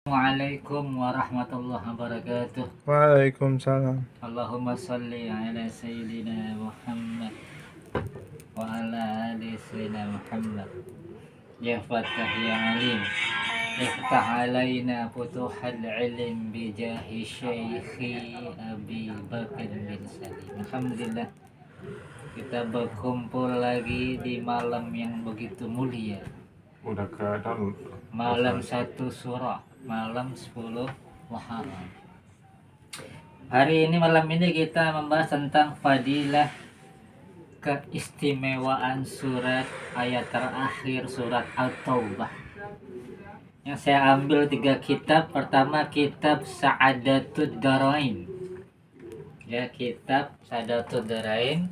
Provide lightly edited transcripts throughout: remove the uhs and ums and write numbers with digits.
Assalamualaikum warahmatullahi wabarakatuh. Waalaikumsalam. Allahumma salli ala sayyidina Muhammad wa ala ali sayyidina Muhammad. Ya Fattah ya Alim, iftah alaina futuhal ilm bijahi Syekhi Abi Bakr bin Salim. Alhamdulillah, kita berkumpul lagi di malam yang begitu mulia. Udah ke download. Malam satu surah, malam 10 Muharram. Hari ini, malam ini kita membahas tentang fadilah, keistimewaan surat ayat terakhir surat At-Taubah. Yang saya ambil 3 kitab. Pertama, kitab Sa'adatud Darain. Ya, kitab Sa'adatud Darain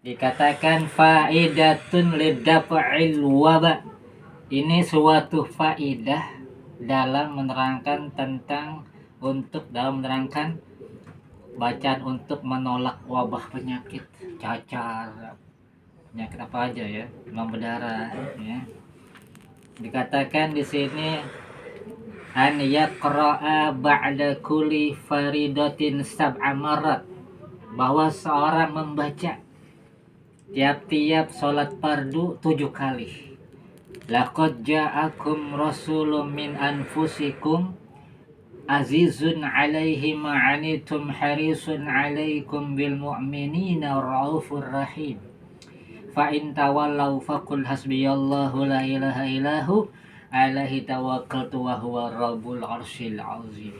dikatakan faidatun lidafa'il waba. Ini suatu faidah dalam menerangkan bacaan untuk menolak wabah penyakit, cacar, penyakit apa aja ya, demam berdarah ya. Dikatakan di sini an yaqra'a ba'da kulli faridatin sab'a marat, bahwa seorang membaca tiap-tiap sholat fardu 7 kali. Laqad ja'akum rasulun min anfusikum azizun 'alaihi ma 'anittum harisun 'alaikum bil mu'minina raufur rahim. Fa in tawallaw faqul hasbiyallahu la ilaha illahu 'alaihi tawakkaltu wa huwa rabbul 'arsyil 'azim.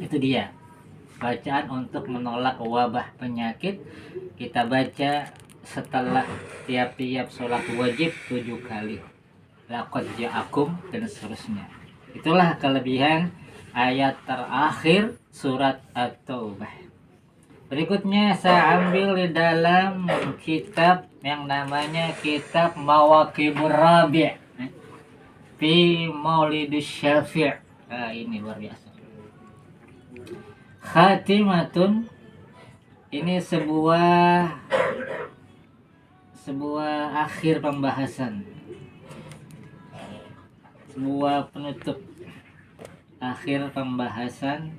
Itu dia bacaan untuk menolak wabah penyakit. Kita baca setelah tiap-tiap sholat wajib 7 kali. Laqad ja'akum dan seterusnya. Itulah kelebihan ayat terakhir surat At-Taubah. Berikutnya saya ambil di dalam kitab yang namanya kitab Mawaqibur Rabi' fi Maulidus Syafi'. Ini luar biasa. Khatimatun, ini sebuah akhir pembahasan, sebuah penutup akhir pembahasan.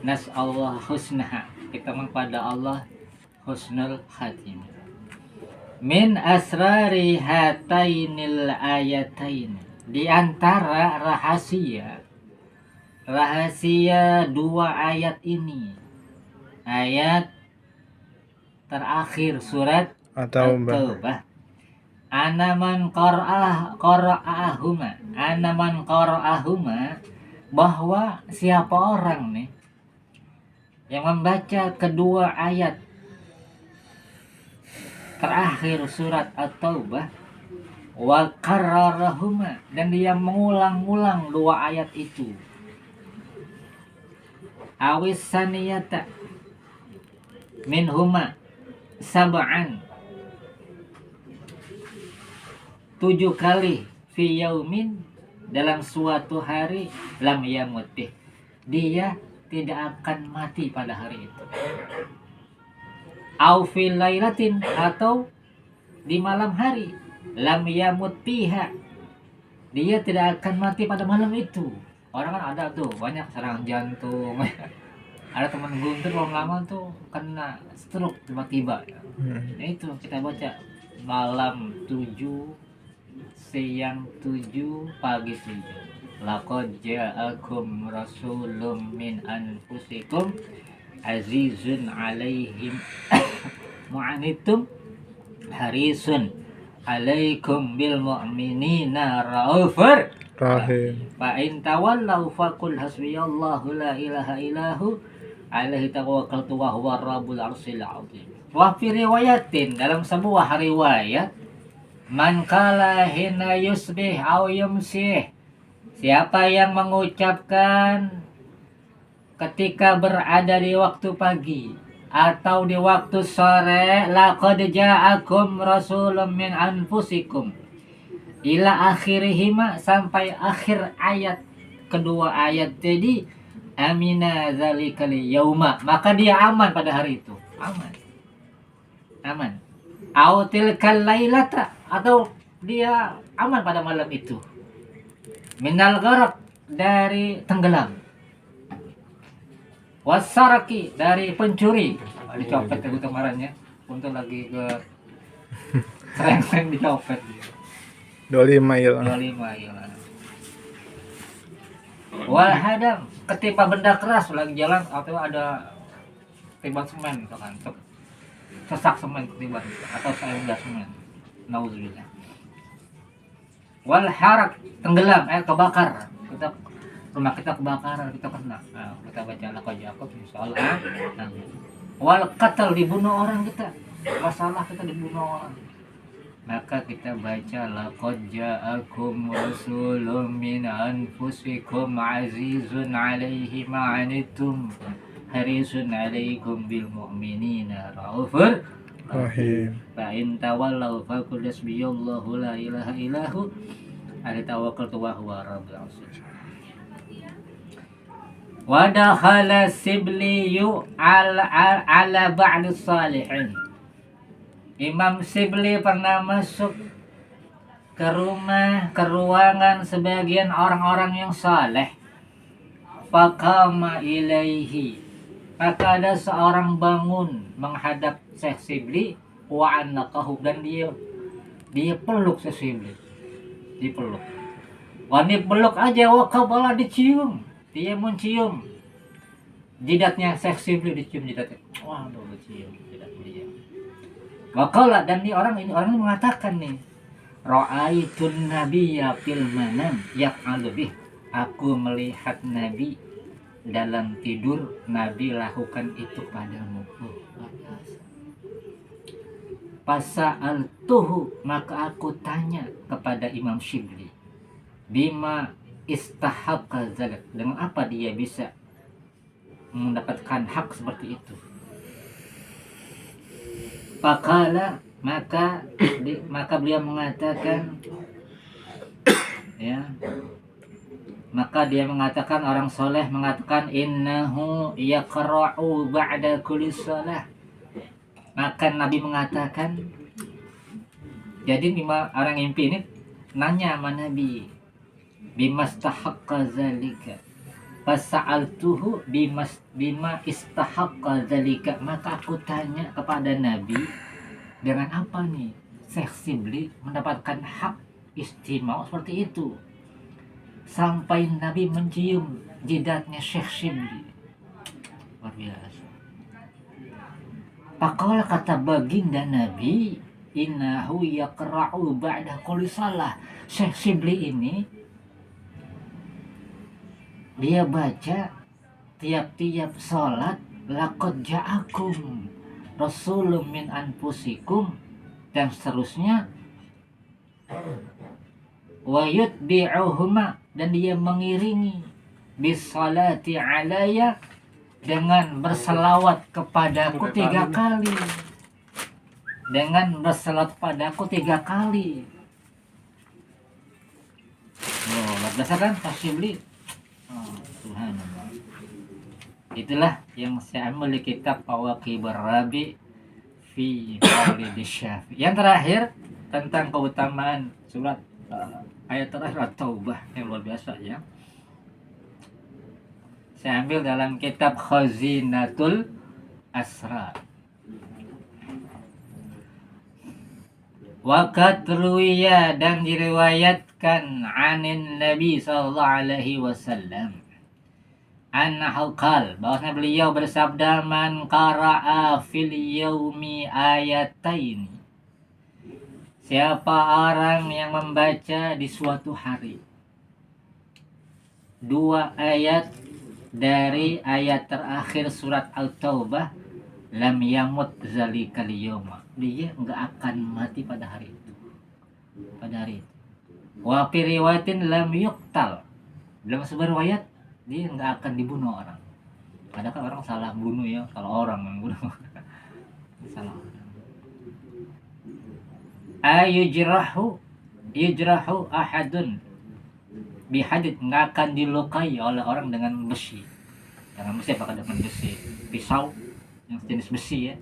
Nas'allahu husnaha, kita kepada Allah husnul khatimah. Min asrari hatainil ayatain, di antara rahasia 2 ayat ini, ayat terakhir surat At-Taubah. Anaman qara'ahuma, bahwa siapa orang nih yang membaca kedua ayat terakhir surat At-Taubah, wa qarrarahuma, dan dia mengulang-ulang 2 ayat itu, awis saniyata minhuma sab'an, 7 kali, fi yaumin, dalam suatu hari, lam yamut bih, dia tidak akan mati pada hari itu. Au fil lailatin, atau di malam hari, lam yamut biha, dia tidak akan mati pada malam itu. Orang kan ada tuh banyak serangan jantung. Ada teman Guntur lama tuh kena stroke tiba-tiba. Nah itu kita baca malam 7, siang 7, pagi 7. Laqad ja'akum rasulun min anfusikum azizun 'alaihim mu'anittum harisun 'alaikum bil mu'minina raufur rahim. Fa in tawallaw faqul hasbiyallahu la ilaha illahu 'alaihi tawakkaltu wa huwa rabbul 'arsyil 'azim. Wa fi riwayatin, dalam sebuah riwayat, man qala hina yusbih aw yumsih, siapa yang mengucapkan ketika berada di waktu pagi atau di waktu sore, laqad ja'akum rasulun min anfusikum, ila akhirihima, sampai akhir ayat kedua ayat tadi, amina zalikal yauma, maka dia aman pada hari itu. Aman. Au tilkal lailata, atau dia aman pada malam itu. Minal gharq, dari tenggelam. Wasaraki dari pencuri. Dicopet itu kemarinnya. Untuk lagi ke sering dicopet. 25 hilang. 25 hilang. Wal hadam ketimpa benda keras lagi jalan atau ada timban semen gitu kan. Sesak semen ketiban atau seenggak semen. Nauzubillah. Wal harak tenggelam kebakar. Rumah kita kebakaran, kita kena. Nah, kita baca laqad ja'akum insyaallah. Nah, wal qatl dibunuh orang kita. Masalah kita dibunuh orang. Maka kita baca laqad ja'akum rasulun min anfusikum azizun 'alaihi ma 'anittum harisun 'alaikum bil mu'minina raufur Rahim. fa in tawallaw faqul hasbiyallahu la ilaha illahu alaihi tawakkaltu wa huwa rabbul 'arsyil. Wa dakhala Sibliyu ala ba'd salihin. Imam Sibli pernah masuk ke ruangan sebagian orang-orang yang saleh. Faqama ilaihi. Maka ada seorang bangun menghadap Syekh Sibli wa anaqahu dan dia peluk Syekh Sibli. Dipeluk. Wani peluk aja wa qabala dicium. Dia mencium jidatnya Syekh Sibli, dicium jidatnya. Waduh, dicium jidatnya dia. Waqala dan orang ini mengatakan nih, ra'aitun nabiyya fil manam yaf'alu bih. Aku melihat Nabi dalam tidur, Nabi lakukan itu padamu. Fasa'altuhu, maka aku tanya kepada Imam Sibli, bima istahaqqa zalik, dengan apa dia bisa mendapatkan hak seperti itu. Faqala, maka beliau mengatakan, ya, maka dia mengatakan, orang soleh mengatakan, innahu yaqra'u ba'da kulli shalah. Maka Nabi mengatakan, jadi orang impi ini nanya sama Nabi, bimastahaqqa zalika fasa'altuhu bima istahaqqa zalika. Maka aku tanya kepada Nabi, dengan apa nih Syekh Sibli mendapatkan hak istimewa seperti itu, sampai Nabi mencium jidatnya Syekh Sibli. Luar biasa. Pakal kata baginda Nabi, innahu yaqra'u ba'da kulli shalah. Syekh Sibli ini dia baca tiap-tiap sholat laqad ja'akum rasulun min anfusikum dan seterusnya, wa yutbi'uhuma, dan dia mengiringi bisalati alaya, dengan berselawat kepadaku 3 kali, dengan berselawat padaku 3 kali. Oh, berdasarkan Sibli. Subhanallah. Itulah yang saya ambil di kitab Awaqibur Rabi fi Maulid Syafi. Yang terakhir tentang keutamaan surat ayat terakhir At-Taubah yang luar biasa ya. Saya ambil dalam kitab Khazinatul Asrar. Waqat ruwiya, dan diriwayatkan anin Nabi sallallahu alaihi wasallam, annahu qala, bahwasanya beliau bersabda, man qara'a fil yaumi ayatain, siapa orang yang membaca di suatu hari 2 ayat dari ayat terakhir surat Al-Taubah, lam yamut zalikal yawma, dia enggak akan mati pada hari itu. Wa fi riwayatin lam yuqtal, dalam sebuah riwayat dia enggak akan dibunuh orang. Padahal kan orang salah bunuh ya, salah orang yang bunuh. Salah orang. Yujrahu ahadun bihadid, enggak akan dilukai oleh orang dengan besi. Dengan besi, apakah dengan besi pisau yang jenis besi ya.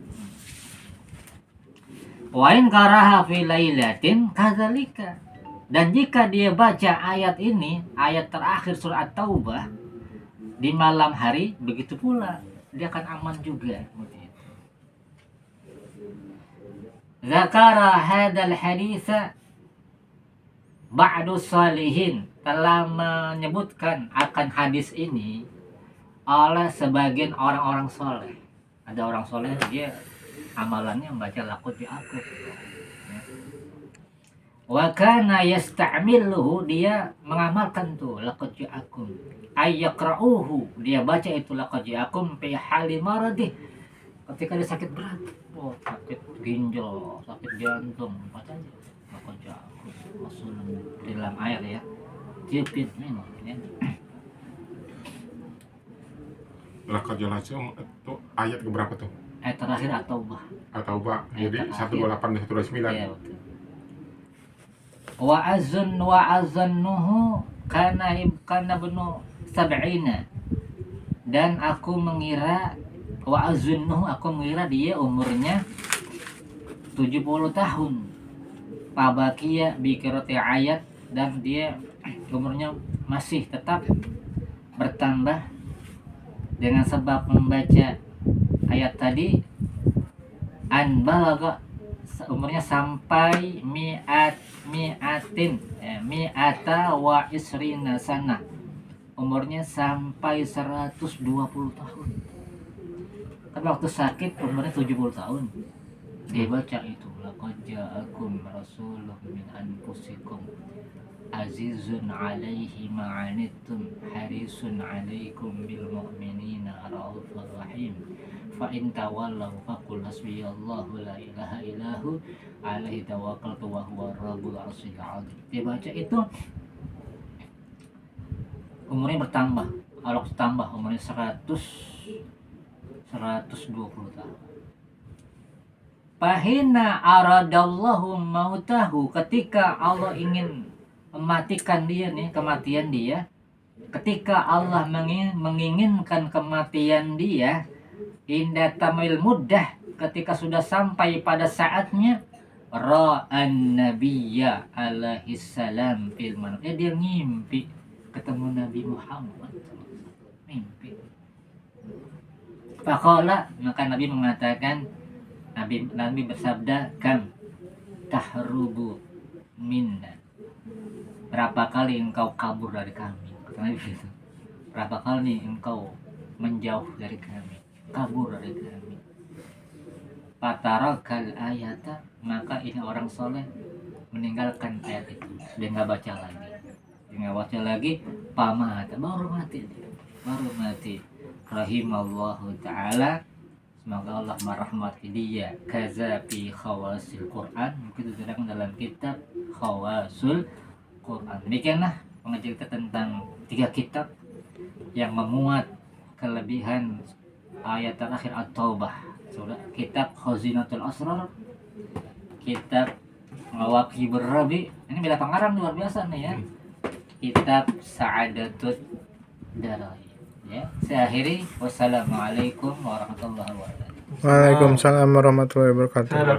Wa in karaha fi lailatin kadzalika, Dan jika dia baca ayat ini, ayat terakhir surat At-Taubah di malam hari, begitu pula dia akan aman juga. Zakara hadal haditha ba'du salihin, telah menyebutkan akan hadis ini oleh sebagian orang-orang soleh. Ada orang soleh dia amalannya membaca laqad ja'akum. Wa kana yasta'miluhu, dia mengamalkan tuh laqad ja'akum. Ay yaqra'uhu, dia baca itu laqad ja'akum fi hali maradih, ketika dia sakit berat. Oh, sakit ginjal, sakit jantung, bacanya laqad ja'akum rasulun di dalam air ya. Tiupin memang ya. Laqad ja'akum itu ayat keberapa tuh? Ayat terakhir At-Taubah. At-Taubah. Jadi Ayat 128 dan 129. Iya, betul. Wa azannuhu kana benu sab'ina, dan aku mengira dia umurnya 70 tahun. Pabakia bikirati ayat, dan dia umurnya masih tetap bertambah dengan sebab membaca ayat tadi. An balaga, umurnya sampai mi'ata wa isrina sana, umurnya sampai 120 tahun. Kan waktu sakit umurnya 70 tahun. Dia baca itu, laqad ja'akum rasulun min anfusikum azizun 'alaihi ma 'anittum harisun 'alaikum bil mu'minina raufur rahim fa in tawallaw faqul hasbiyallahu la ilaha illahu alaihi tawakkaltu wa huwa rabbul arsyil 'azim. Dia baca itu umurnya bertambah, Allah tambah umurnya 120 tahun. Fahina aradallahu mautahu, ketika Allah ingin mematikan dia nih, kematian dia, ketika Allah menginginkan kematian dia, inda tamil muddah, ketika sudah sampai pada saatnya, ra'an nabiyya alaihi salam fil manam, dia ngimpi ketemu Nabi Muhammad, mimpi. Faqala, maka Nabi mengatakan, Nabi bersabda, kam tahrubu minna, berapa kali engkau kabur dari kami, kata Nabi gitu. Berapa kali engkau menjauh dari kami, kabur dari kami. Fatarakal ayata, maka ini orang soleh meninggalkan ayat itu, dia nggak baca lagi, pamata, baru mati. Rahimallahu ta'ala, semoga Allah merahmati dia. Kaza fi khawasil Quran, mungkin diterangkan dalam kitab Khawasul Quran. Demikianlah pengajian kita tentang 3 kitab yang memuat kelebihan ayat terakhir At-Taubah. Kitab Khazinatul Asrar, kitab Mawaqibur Rabi, ini beda pengarang luar biasa nih ya. Kitab Sa'adatud Darai. Ya, saya akhiri. Wassalamualaikum warahmatullahi wabarakatuh. Waalaikumsalam warahmatullahi wabarakatuh.